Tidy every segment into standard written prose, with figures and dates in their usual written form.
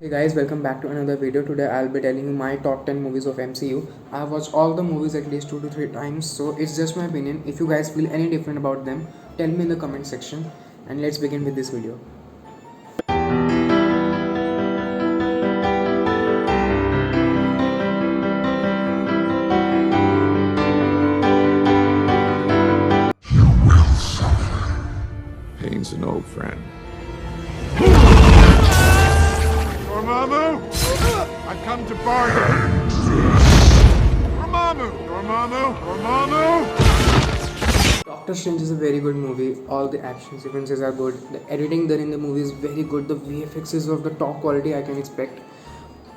Hey guys, welcome back to another video. Today I'll be telling you my top 10 movies of MCU. I've watched all the movies at least 2 to 3 times, so it's just my opinion. If you guys feel any different about them, tell me in the comment section and let's begin with this video. Pain's an old friend. Dormammu! I've come to bargain! Dormammu! Dormammu! Dormammu! Doctor Strange is a very good movie. All the action sequences are good. The editing done in the movie is very good. The VFX is of the top quality I can expect.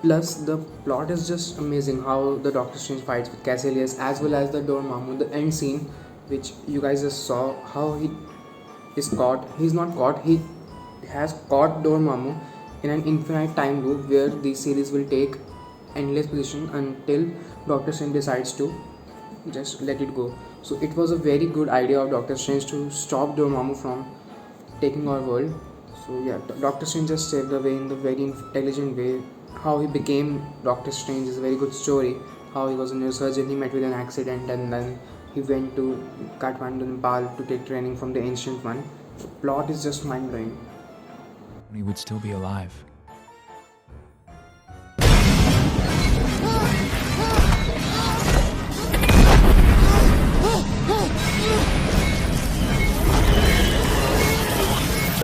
Plus, the plot is just amazing. How the Doctor Strange fights with Cassilius, as well as the Dormammu, the end scene, which you guys just saw. How he is caught. He's not caught. He has caught Dormammu in an infinite time loop where the series will take endless position until Doctor Strange decides to just let it go. So it was a very good idea of Doctor Strange to stop Dormammu from taking our world. So yeah, Doctor Strange just saved the way in the very intelligent way. How he became Doctor Strange is a very good story. How he was a neurosurgeon, he met with an accident and then he went to Kathmandu, Nepal to take training from the Ancient One. The plot is just mind blowing. He would still be alive.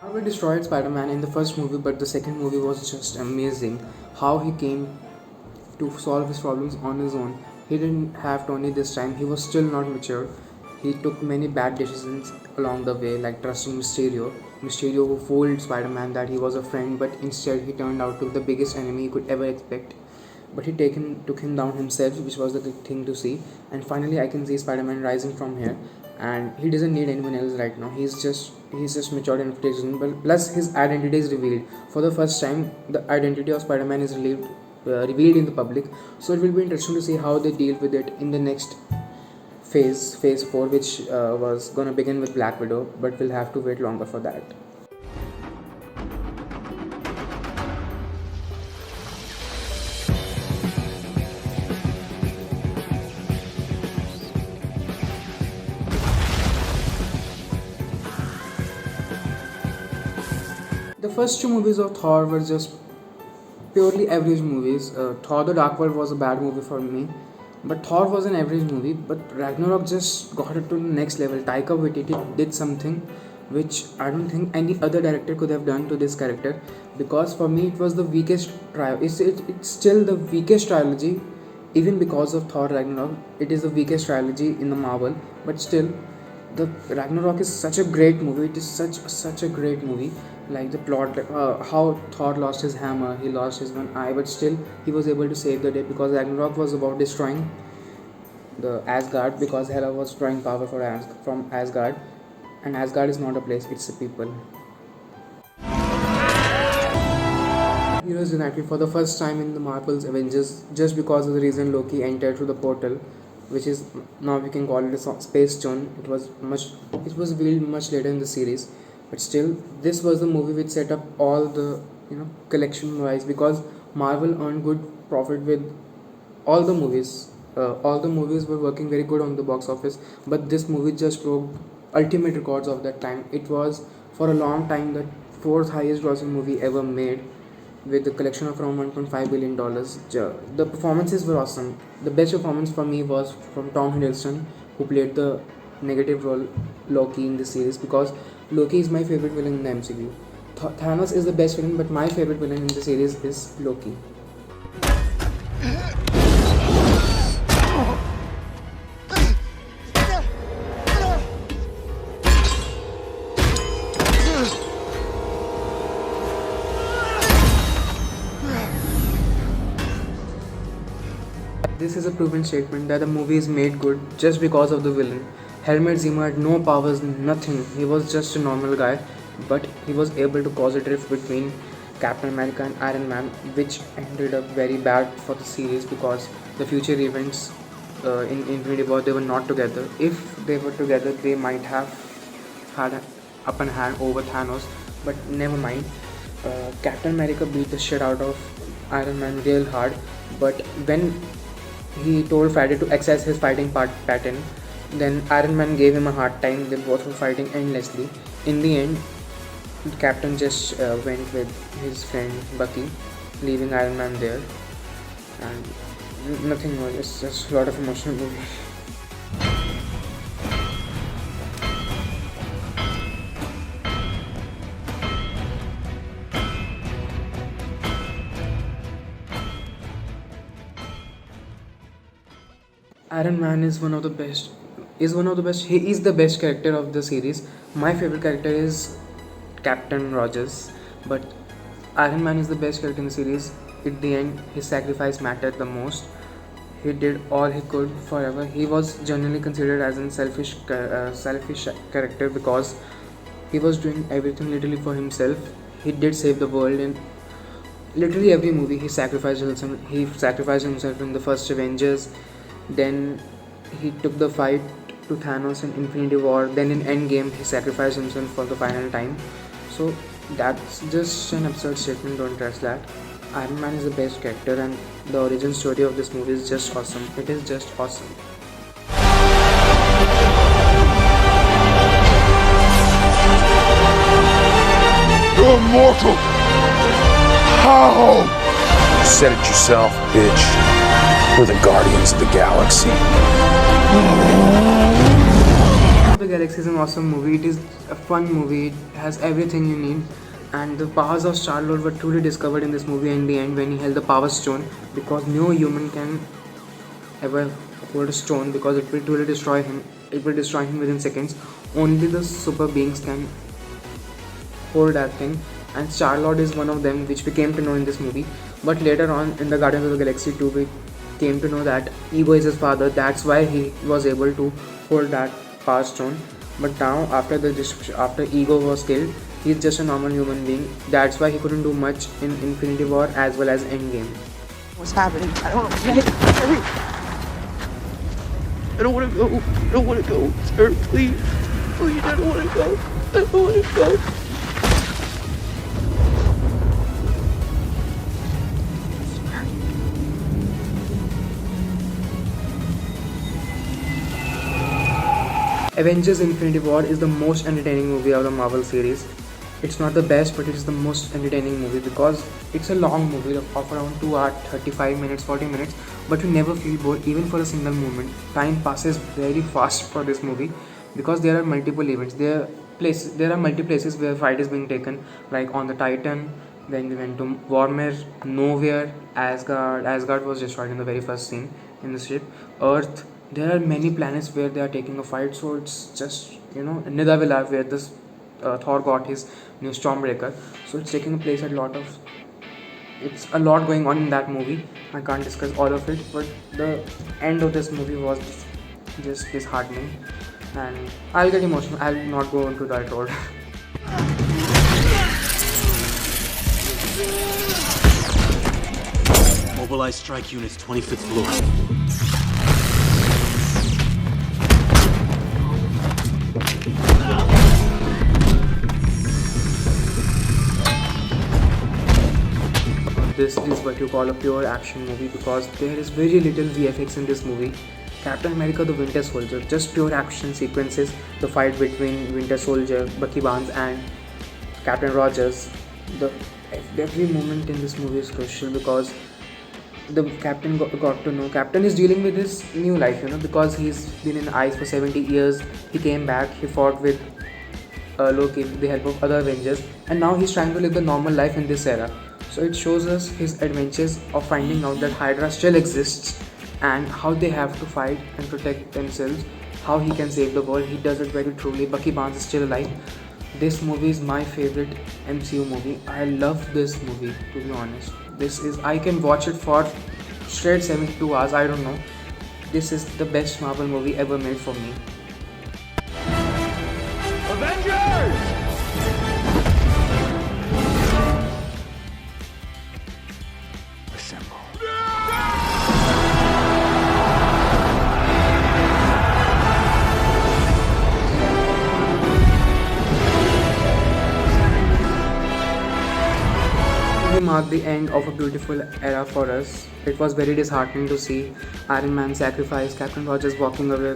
Marvel destroyed Spider-Man in the first movie, but the second movie was just amazing. How he came to solve his problems on his own. He didn't have Tony this time. He was still not mature. He took many bad decisions along the way, like trusting Mysterio. Mysterio who fooled Spider-Man that he was a friend, but instead he turned out to be the biggest enemy he could ever expect. But he took him down himself, which was the good thing to see. And finally, I can see Spider-Man rising from here, and he doesn't need anyone else right now. He's just matured enough to take. But plus, his identity is revealed for the first time. The identity of Spider-Man is revealed in the public. So it will be interesting to see how they deal with it in the next phase 4, which was gonna begin with Black Widow, but we'll have to wait longer for that. The first two movies of Thor were just purely average movies. Thor: The Dark World was a bad movie for me, but Thor was an average movie. But Ragnarok just got it to the next level. Taika Waititi did something which I don't think any other director could have done to this character, because for me it was the weakest trial. It's still the weakest trilogy, even because of Thor Ragnarok. It is the weakest trilogy in the Marvel, but still the Ragnarok is such a great movie. It is such a great movie. Like the plot, how Thor lost his hammer, he lost his one eye, but still he was able to save the day, because Ragnarok was about destroying the Asgard, because Hela was drawing power from Asgard, and Asgard is not a place; it's a people. Heroes united for the first time in the Marvel's Avengers, just because of the reason Loki entered through the portal, which is now we can call it a space stone. It was revealed much later in the series, but still this was the movie which set up all the collection wise, because Marvel earned good profit with all the movies. All the movies were working very good on the box office, but this movie just broke ultimate records of that time. It was for a long time the fourth highest grossing movie ever made, with the collection of around $1.5 billion. The performances were awesome. The best performance for me was from Tom Hiddleston, who played the negative role Loki in the series, because Loki is my favorite villain in the MCU. Thanos is the best villain, but my favorite villain in the series is Loki. This is a proven statement that the movie is made good just because of the villain. Helmut Zemo had no powers, nothing. He was just a normal guy, but he was able to cause a drift between Captain America and Iron Man, which ended up very bad for the series, because the future events in Infinity War, they were not together. If they were together, they might have had an upper hand over Thanos, but never mind. Captain America beat the shit out of Iron Man real hard, but when he told Friday to access his fighting pattern, then Iron Man gave him a hard time. They both were fighting endlessly. In the end, Captain just went with his friend Bucky, leaving Iron Man there, and nothing more. It's just a lot of emotional movie. Iron Man is one of the best. Is one of the best. He is the best character of the series. My favorite character is Captain Rogers, but Iron Man is the best character in the series. At the end, his sacrifice mattered the most. He did all he could forever. He was generally considered as a selfish character because he was doing everything literally for himself. He did save the world in literally every movie. He sacrificed himself. He sacrificed himself in the first Avengers. Then he took the fight to Thanos in Infinity War. Then in Endgame, he sacrificed himself for the final time. So that's just an absurd statement. Don't trust that. Iron Man is the best character, and the origin story of this movie is just awesome. It is just awesome. You're immortal! How? You said it yourself, bitch. We're the Guardians of the Galaxy. The Galaxy is an awesome movie. It is a fun movie. It has everything you need. And the powers of Star-Lord were truly discovered in this movie in the end when he held the Power Stone, because no human can ever hold a stone because it will truly destroy him. It will destroy him within seconds. Only the super beings can hold that thing, and Star-Lord is one of them, which we came to know in this movie. But later on in the Guardians of the Galaxy 2, we came to know that Ego is his father. That's why he was able to hold that Power Stone. But now, after Ego was killed, he's just a normal human being. That's why he couldn't do much in Infinity War as well as Endgame. What's happening? I don't know. I don't want to go. I don't want to go. Sir, please. Please, I don't want to go. I don't want to go. Avengers Infinity War is the most entertaining movie of the Marvel series. It's not the best, but it is the most entertaining movie because it's a long movie of around 2 hours, 35 minutes, 40 minutes, but you never feel bored even for a single moment. Time passes very fast for this movie because there are multiple events. There are multiple places where fight is being taken, like on the Titan, then we went to Vormir, Nowhere, Asgard. Asgard was destroyed in the very first scene in the ship. Earth. There are many planets where they are taking a fight, so it's just, Nidavellir, where this Thor got his new Stormbreaker. So it's taking place it's a lot going on in that movie. I can't discuss all of it, but the end of this movie was just disheartening, and I'll get emotional. I'll not go into that road. Mobilize strike units, 25th floor. This is what you call a pure action movie because there is very little VFX in this movie. Captain America the Winter Soldier, just pure action sequences. The fight between Winter Soldier, Bucky Barnes and Captain Rogers. Every moment in this movie is crucial because the Captain got to know. Captain is dealing with his new life, because he's been in ice for 70 years. He came back, he fought with Loki with the help of other Avengers, and now he's trying to live the normal life in this era. So it shows us his adventures of finding out that Hydra still exists and how they have to fight and protect themselves, how he can save the world. He does it very truly. Bucky Barnes is still alive. This movie is my favorite MCU movie. I love this movie, to be honest. I can watch it for straight 72 hours, I don't know. This is the best Marvel movie ever made for me. Avengers! marked the end of a beautiful era for us. It was very disheartening to see Iron Man sacrifice, Captain Rogers walking away,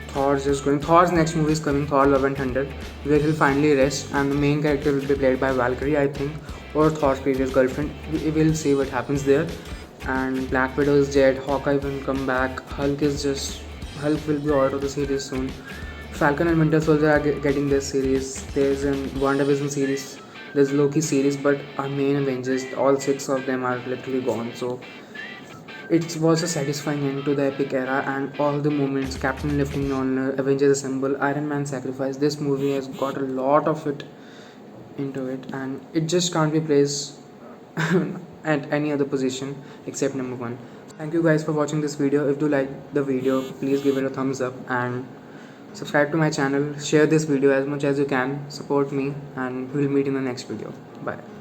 Thor's just going. Thor's next movie is coming, Thor Love and Thunder, where he'll finally rest, and the main character will be played by Valkyrie, I think, or Thor's previous girlfriend. We will see what happens there. And Black Widow is dead, Hawkeye will come back, Hulk will be out of the series soon. Falcon and Winter Soldier are getting this series. There's a WandaVision series, there's Loki series, but our main Avengers, all 6 of them are literally gone. So it was a satisfying end to the epic era, and all the moments, Captain lifting Mjolnir, Avengers Assemble, Iron Man sacrifice. This movie has got a lot of it into it, and it just can't be placed at any other position except number 1. Thank you guys for watching this video. If you like the video, please give it a thumbs up and subscribe to my channel. Share this video as much as you can. Support me, and we'll meet in the next video. Bye.